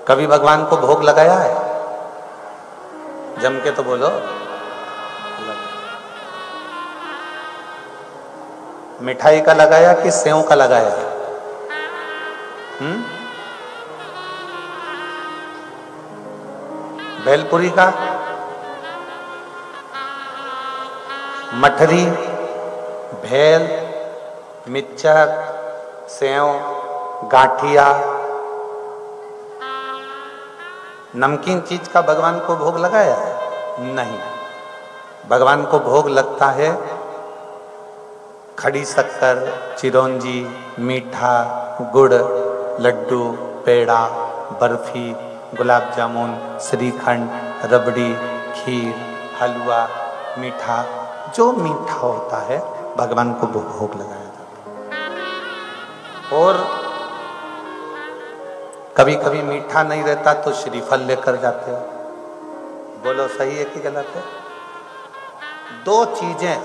कभी भगवान को भोग लगाया है? जम के तो बोलो। मिठाई का लगाया कि सेव का लगाया? भेलपुरी का, मठरी, भेल, मिक्सचर, सेव, गाठिया, नमकीन चीज का भगवान को भोग लगाया है? नहीं। भगवान को भोग लगता है खड़ी शक्कर, चिरौंजी, मीठा, गुड़, लड्डू, पेड़ा, बर्फी, गुलाब जामुन, श्रीखंड, रबड़ी, खीर, हलवा, मीठा, जो मीठा होता है भगवान को भोग लगाया जाता है। और कभी कभी मीठा नहीं रहता तो श्रीफल लेकर जाते हो। बोलो सही है कि गलत है? दो चीजें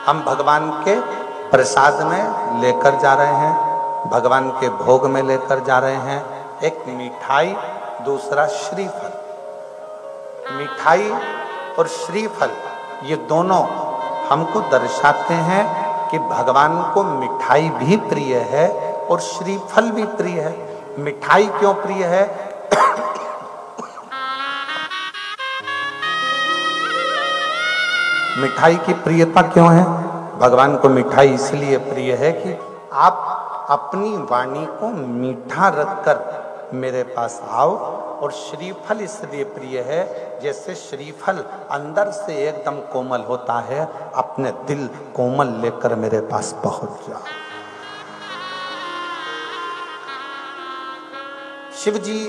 हम भगवान के प्रसाद में लेकर जा रहे हैं, भगवान के भोग में लेकर जा रहे हैं। एक मिठाई, दूसरा श्रीफल। मिठाई और श्रीफल ये दोनों हमको दर्शाते हैं कि भगवान को मिठाई भी प्रिय है और श्रीफल भी प्रिय है। मिठाई क्यों प्रिय है? मिठाई की प्रियता क्यों है? भगवान को मिठाई इसलिए प्रिय है कि आप अपनी वाणी को मीठा रखकर मेरे पास आओ। और श्रीफल इसलिए प्रिय है जैसे श्रीफल अंदर से एकदम कोमल होता है, अपने दिल कोमल लेकर मेरे पास पहुंच जाओ। शिव जी,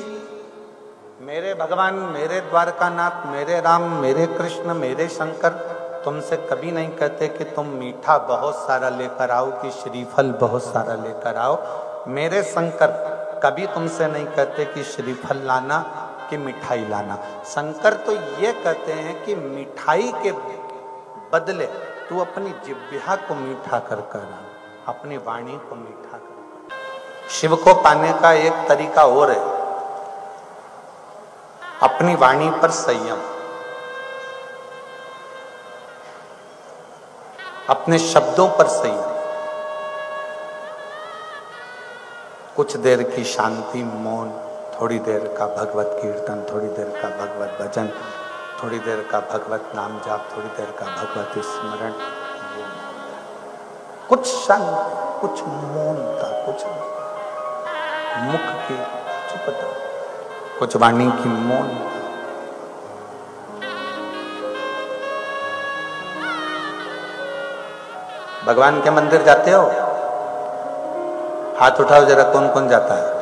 मेरे भगवान, मेरे द्वारकानाथ, मेरे राम, मेरे कृष्ण, मेरे शंकर तुमसे कभी नहीं कहते कि तुम मीठा बहुत सारा लेकर आओ कि श्रीफल बहुत सारा लेकर आओ। मेरे शंकर कभी तुमसे नहीं कहते कि श्रीफल लाना कि मिठाई लाना। शंकर तो ये कहते हैं कि मिठाई के बदले तू अपनी जिह्वा को मीठा कर कर, अपनी वाणी को मीठा कर। शिव को पाने का एक तरीका और है, अपनी वाणी पर संयम, अपने शब्दों पर संयम। कुछ देर की शांति, मौन, थोड़ी देर का भगवत कीर्तन, थोड़ी देर का भगवत भजन, थोड़ी देर का भगवत नाम जाप, थोड़ी देर का भगवत स्मरण। कुछ शांति, कुछ मौनता, कुछ मुख की चुपता, कुछ वाणी की मौनता। भगवान के मंदिर जाते हो? हाथ उठाओ जरा, कौन कौन जाता है?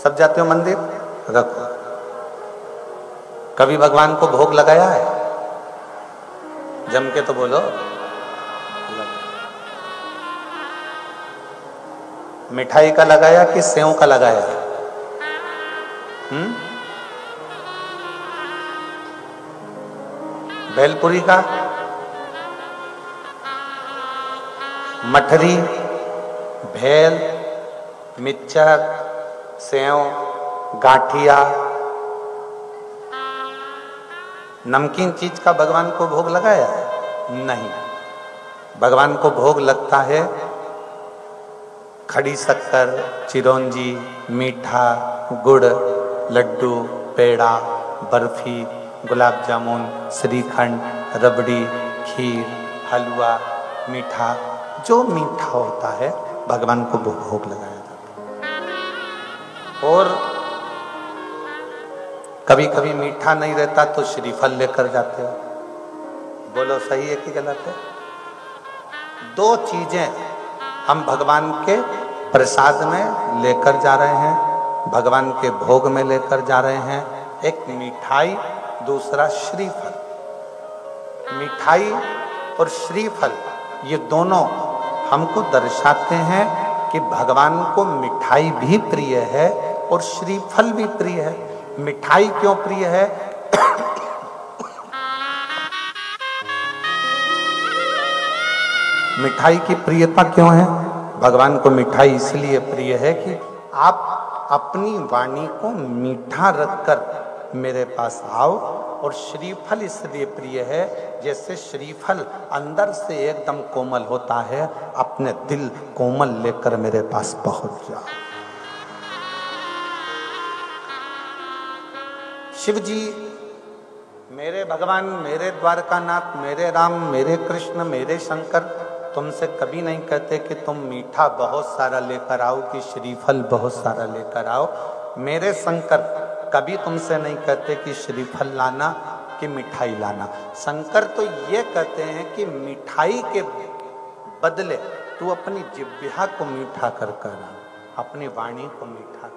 सब जाते हो मंदिर? रखो। कभी भगवान को भोग लगाया है? जम के तो बोलो। मिठाई का लगाया कि सेव का लगाया? भेलपुरी का, मठरी, भेल, मिक्सचर, सेव, गाठिया, नमकीन चीज का भगवान को भोग लगाया है? नहीं। भगवान को भोग लगता है खड़ी शक्कर, चिरौंजी, मीठा, गुड़, लड्डू, पेड़ा, बर्फी, गुलाब जामुन, श्रीखंड, रबड़ी, खीर, हलवा, मीठा, जो मीठा होता है भगवान को भोग लगाया जाता है। और कभी कभी मीठा नहीं रहता तो श्रीफल लेकर जाते हो। बोलो सही है कि गलत है? दो चीजें हम भगवान के प्रसाद में लेकर जा रहे हैं, भगवान के भोग में लेकर जा रहे हैं। एक मिठाई, दूसरा श्रीफल। मिठाई और श्रीफल ये दोनों हमको दर्शाते हैं कि भगवान को मिठाई भी प्रिय है और श्रीफल भी प्रिय है। मिठाई क्यों प्रिय है? मिठाई की प्रियता क्यों है? भगवान को मिठाई इसलिए प्रिय है कि आप अपनी वाणी को मीठा रखकर मेरे पास आओ। और श्रीफल इसलिए प्रिय है, जैसे श्रीफल अंदर से एकदम कोमल होता है, अपने दिल कोमल लेकर मेरे पास पहुंच जाओ। शिव जी, मेरे भगवान, मेरे द्वारकानाथ, मेरे राम, मेरे कृष्ण, मेरे शंकर तुमसे कभी नहीं कहते कि तुम मीठा बहुत सारा लेकर आओ, कि श्रीफल बहुत सारा लेकर आओ। मेरे शंकर कभी तुमसे नहीं कहते कि श्रीफल लाना, कि मिठाई लाना। शंकर तो ये कहते हैं कि मिठाई के बदले तू अपनी जिह्वा को मीठा कर, अपनी वाणी को मीठा